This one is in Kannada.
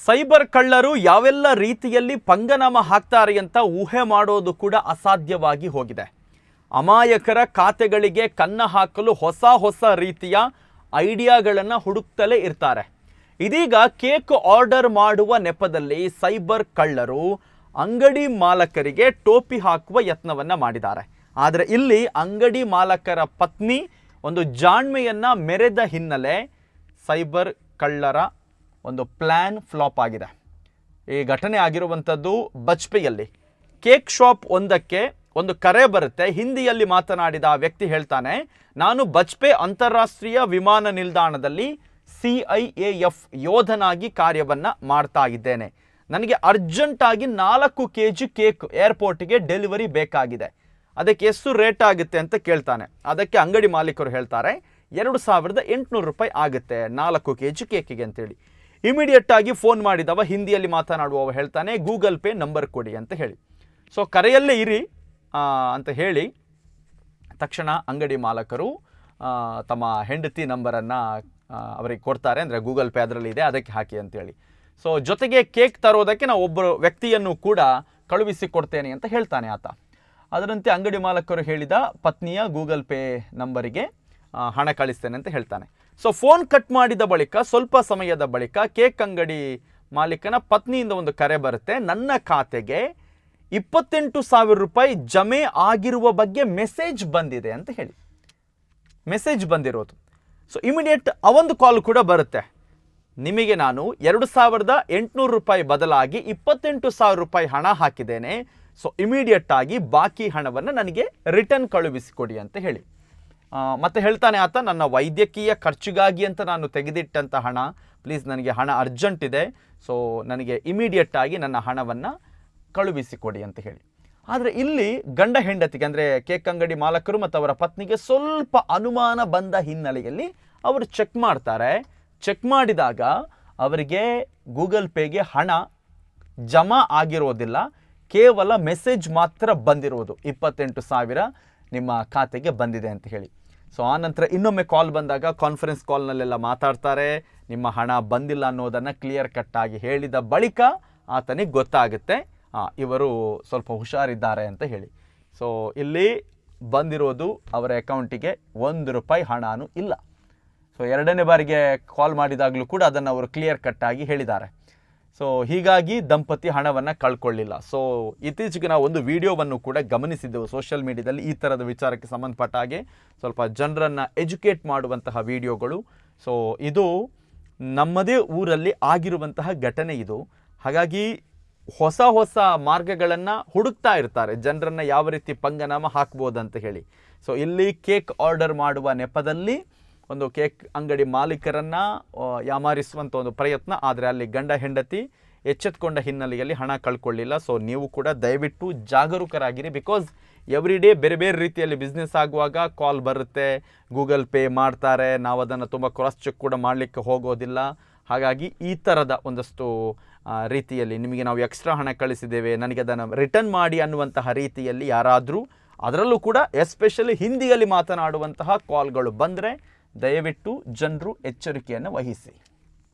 ಸೈಬರ್ ಕಳ್ಳರು ಯಾವೆಲ್ಲ ರೀತಿಯಲ್ಲಿ ಪಂಗನಾಮ ಹಾಕ್ತಾರೆ ಅಂತ ಊಹೆ ಮಾಡೋದು ಕೂಡ ಅಸಾಧ್ಯವಾಗಿ ಹೋಗಿದೆ. ಅಮಾಯಕರ ಖಾತೆಗಳಿಗೆ ಕನ್ನ ಹಾಕಲು ಹೊಸ ರೀತಿಯ ಐಡಿಯಾಗಳನ್ನು ಹುಡುಕ್ತಲೇ ಇರ್ತಾರೆ. ಇದೀಗ ಕೇಕ್ ಆರ್ಡರ್ ಮಾಡುವ ನೆಪದಲ್ಲಿ ಸೈಬರ್ ಕಳ್ಳರು ಅಂಗಡಿ ಮಾಲಕರಿಗೆ ಟೋಪಿ ಹಾಕುವ ಯತ್ನವನ್ನು ಮಾಡಿದ್ದಾರೆ. ಆದರೆ ಇಲ್ಲಿ ಅಂಗಡಿ ಮಾಲಕರ ಪತ್ನಿ ಒಂದು ಜಾಣ್ಮೆಯನ್ನು ಮೆರೆದ ಹಿನ್ನೆಲೆ ಸೈಬರ್ ಕಳ್ಳರ ಒಂದು ಪ್ಲ್ಯಾನ್ ಫ್ಲಾಪ್ ಆಗಿದೆ. ಈ ಘಟನೆ ಆಗಿರುವಂಥದ್ದು ಬಜ್ಪೆಯಲ್ಲಿ. ಕೇಕ್ ಶಾಪ್ ಒಂದಕ್ಕೆ ಒಂದು ಕರೆ ಬರುತ್ತೆ. ಹಿಂದಿಯಲ್ಲಿ ಮಾತನಾಡಿದ ಆ ವ್ಯಕ್ತಿ ಹೇಳ್ತಾನೆ, ನಾನು ಬಜ್ಪೆ ಅಂತಾರಾಷ್ಟ್ರೀಯ ವಿಮಾನ ನಿಲ್ದಾಣದಲ್ಲಿ CIAF ಯೋಧನಾಗಿ ಕಾರ್ಯವನ್ನು ಮಾಡ್ತಾ ಇದ್ದೇನೆ. ನನಗೆ ಅರ್ಜೆಂಟಾಗಿ 4 kg ಕೇಕ್ ಏರ್ಪೋರ್ಟಿಗೆ ಡೆಲಿವರಿ ಬೇಕಾಗಿದೆ. ಅದಕ್ಕೆ ಎಷ್ಟು ರೇಟ್ ಆಗುತ್ತೆ ಅಂತ ಕೇಳ್ತಾನೆ. ಅದಕ್ಕೆ ಅಂಗಡಿ ಮಾಲೀಕರು ಹೇಳ್ತಾರೆ 2800 ರೂಪಾಯಿ ಆಗುತ್ತೆ 4 kg ಕೇಕಿಗೆ ಅಂತೇಳಿ. ಇಮಿಡಿಯೇಟ್ ಆಗಿ ಫೋನ್ ಮಾಡಿದವ ಹಿಂದಿಯಲ್ಲಿ ಮಾತನಾಡುವವ ಹೇಳ್ತಾನೆ ಗೂಗಲ್ ಪೇ ನಂಬರ್ ಕೊಡಿ ಅಂತ ಹೇಳಿ. ಸೊ ಕರೆಯಲ್ಲೇ ಇರಿ ಅಂತ ಹೇಳಿ ತಕ್ಷಣ ಅಂಗಡಿ ಮಾಲಕರು ತಮ್ಮ ಹೆಂಡತಿ ನಂಬರನ್ನು ಅವರಿಗೆ ಕೊಡ್ತಾರೆ. ಅಂದರೆ ಗೂಗಲ್ ಪೇ ಅದರಲ್ಲಿ ಇದೆ, ಅದಕ್ಕೆ ಹಾಕಿ ಅಂತೇಳಿ. ಸೊ ಜೊತೆಗೆ ಕೇಕ್ ತರೋದಕ್ಕೆ ನಾವು ಒಬ್ಬರು ವ್ಯಕ್ತಿಯನ್ನು ಕೂಡ ಕಳುಹಿಸಿ ಕೊಡ್ತೇನೆ ಅಂತ ಹೇಳ್ತಾನೆ ಆತ. ಅದರಂತೆ ಅಂಗಡಿ ಮಾಲಕರು ಹೇಳಿದ ಪತ್ನಿಯ ಗೂಗಲ್ ಪೇ ನಂಬರಿಗೆ ಹಣ ಕಳಿಸ್ತೇನೆ ಅಂತ ಹೇಳ್ತಾನೆ. ಸೊ ಫೋನ್ ಕಟ್ ಮಾಡಿದ ಬಳಿಕ ಸ್ವಲ್ಪ ಸಮಯದ ಬಳಿಕ ಕೇಕ್ ಅಂಗಡಿ ಮಾಲೀಕನ ಪತ್ನಿಯಿಂದ ಒಂದು ಕರೆ ಬರುತ್ತೆ. ನನ್ನ ಖಾತೆಗೆ 28,000 ರೂಪಾಯಿ ಜಮೆ ಆಗಿರುವ ಬಗ್ಗೆ ಮೆಸೇಜ್ ಬಂದಿದೆ ಅಂತ ಹೇಳಿ. ಮೆಸೇಜ್ ಬಂದಿರೋದು. ಸೊ ಇಮಿಡಿಯೇಟ್ ಅವೊಂದು ಕಾಲ್ ಕೂಡ ಬರುತ್ತೆ. ನಿಮಗೆ ನಾನು 2,800 ರೂಪಾಯಿ ಬದಲಾಗಿ 28,000 ರೂಪಾಯಿ ಹಣ ಹಾಕಿದ್ದೇನೆ. ಸೊ ಇಮಿಡಿಯೇಟ್ ಆಗಿ ಬಾಕಿ ಹಣವನ್ನು ನನಗೆ ರಿಟರ್ನ್ ಕಳುಹಿಸಿಕೊಡಿ ಅಂತ ಹೇಳಿ. ಮತ್ತೆ ಹೇಳ್ತಾನೆ ಆತ, ನನ್ನ ವೈದ್ಯಕೀಯ ಖರ್ಚಿಗಾಗಿ ಅಂತ ನಾನು ತೆಗೆದಿಟ್ಟಂಥ ಹಣ, ಪ್ಲೀಸ್ ನನಗೆ ಹಣ ಅರ್ಜೆಂಟ್ ಇದೆ, ಸೊ ನನಗೆ ಇಮಿಡಿಯೇಟ್ ಆಗಿ ನನ್ನ ಹಣವನ್ನು ಕಳುಹಿಸಿಕೊಡಿ ಅಂತ ಹೇಳಿ. ಆದರೆ ಇಲ್ಲಿ ಗಂಡ ಹೆಂಡತಿಗೆ ಅಂದರೆ ಕೇಕ್ ಅಂಗಡಿ ಮಾಲಕರು ಮತ್ತು ಅವರ ಪತ್ನಿಗೆ ಸ್ವಲ್ಪ ಅನುಮಾನ ಬಂದ ಹಿನ್ನೆಲೆಯಲ್ಲಿ ಅವರು ಚೆಕ್ ಮಾಡ್ತಾರೆ. ಚೆಕ್ ಮಾಡಿದಾಗ ಅವರಿಗೆ ಗೂಗಲ್ ಪೇಗೆ ಹಣ ಜಮಾ ಆಗಿರೋದಿಲ್ಲ, ಕೇವಲ ಮೆಸೇಜ್ ಮಾತ್ರ ಬಂದಿರೋದು 28,000 ನಿಮ್ಮ ಖಾತೆಗೆ ಬಂದಿದೆ ಅಂತ ಹೇಳಿ. ಸೊ ಆನಂತರ ಇನ್ನೊಮ್ಮೆ ಕಾಲ್ ಬಂದಾಗ ಕಾನ್ಫರೆನ್ಸ್ ಕಾಲ್ನಲ್ಲೆಲ್ಲ ಮಾತಾಡ್ತಾರೆ. ನಿಮ್ಮ ಹಣ ಬಂದಿಲ್ಲ ಅನ್ನೋದನ್ನು ಕ್ಲಿಯರ್ ಕಟ್ಟಾಗಿ ಹೇಳಿದ ಬಳಿಕ ಆತನಿಗೆ ಗೊತ್ತಾಗುತ್ತೆ ಇವರು ಸ್ವಲ್ಪ ಹುಷಾರಿದ್ದಾರೆ ಅಂತ ಹೇಳಿ. ಸೊ ಇಲ್ಲಿ ಬಂದಿರೋದು ಅವರ ಅಕೌಂಟಿಗೆ 1 ರೂಪಾಯಿ ಹಣನೂ ಇಲ್ಲ. ಸೊ 2ನೇ ಬಾರಿಗೆ ಕಾಲ್ ಮಾಡಿದಾಗಲೂ ಕೂಡ ಅದನ್ನು ಅವರು ಕ್ಲಿಯರ್ ಕಟ್ಟಾಗಿ ಹೇಳಿದ್ದಾರೆ. ಸೊ ಹೀಗಾಗಿ ದಂಪತಿ ಹಣವನ್ನು ಕಳ್ಕೊಳ್ಳಿಲ್ಲ. ಸೊ ಇತ್ತೀಚೆಗೆ ನಾವು ಒಂದು ವಿಡಿಯೋವನ್ನು ಕೂಡ ಗಮನಿಸಿದ್ದೆವು ಸೋಷಿಯಲ್ ಮೀಡಿಯಾದಲ್ಲಿ ಈ ಥರದ ವಿಚಾರಕ್ಕೆ ಸಂಬಂಧಪಟ್ಟ ಹಾಗೆ ಸ್ವಲ್ಪ ಜನರನ್ನು ಎಜುಕೇಟ್ ಮಾಡುವಂತಹ ವಿಡಿಯೋಗಳು. ಸೊ ಇದು ನಮ್ಮದೇ ಊರಲ್ಲಿ ಆಗಿರುವಂತಹ ಘಟನೆ ಇದು. ಹಾಗಾಗಿ ಹೊಸ ಮಾರ್ಗಗಳನ್ನು ಹುಡುಕ್ತಾ ಇರ್ತಾರೆ, ಜನರನ್ನು ಯಾವ ರೀತಿ ಪಂಗನಾಮ ಹಾಕ್ಬೋದಂತ ಹೇಳಿ. ಸೊ ಇಲ್ಲಿ ಕೇಕ್ ಆರ್ಡರ್ ಮಾಡುವ ನೆಪದಲ್ಲಿ ಒಂದು ಕೇಕ್ ಅಂಗಡಿ ಮಾಲೀಕರನ್ನು ಯಾಮಾರಿಸುವಂಥ ಒಂದು ಪ್ರಯತ್ನ. ಆದರೆ ಅಲ್ಲಿ ಗಂಡ ಹೆಂಡತಿ ಎಚ್ಚೆತ್ಕೊಂಡ ಹಿನ್ನೆಲೆಯಲ್ಲಿ ಹಣ ಕಳ್ಕೊಳ್ಳಿಲ್ಲ. ಸೊ ನೀವು ಕೂಡ ದಯವಿಟ್ಟು ಜಾಗರೂಕರಾಗಿರಿ. ಬಿಕಾಸ್ ಎವ್ರಿ ಡೇ ಬೇರೆ ರೀತಿಯಲ್ಲಿ ಬಿಸ್ನೆಸ್ ಆಗುವಾಗ ಕಾಲ್ ಬರುತ್ತೆ, ಗೂಗಲ್ ಪೇ ಮಾಡ್ತಾರೆ, ನಾವು ಅದನ್ನು ತುಂಬ ಕ್ರಾಸ್ ಚೆಕ್ ಕೂಡ ಮಾಡಲಿಕ್ಕೆ ಹೋಗೋದಿಲ್ಲ. ಹಾಗಾಗಿ ಈ ಥರದ ಒಂದಷ್ಟು ರೀತಿಯಲ್ಲಿ ನಿಮಗೆ ನಾವು ಎಕ್ಸ್ಟ್ರಾ ಹಣ ಕಳಿಸಿದ್ದೇವೆ, ನನಗೆ ಅದನ್ನು ರಿಟರ್ನ್ ಮಾಡಿ ಅನ್ನುವಂತಹ ರೀತಿಯಲ್ಲಿ ಯಾರಾದರೂ, ಅದರಲ್ಲೂ ಕೂಡ ಎಸ್ಪೆಷಲಿ ಹಿಂದಿಯಲ್ಲಿ ಮಾತನಾಡುವಂತಹ ಕಾಲ್ಗಳು ಬಂದರೆ ದಯವಿಟ್ಟು ಜನರು ಎಚ್ಚರಿಕೆಯನ್ನು ವಹಿಸಿ.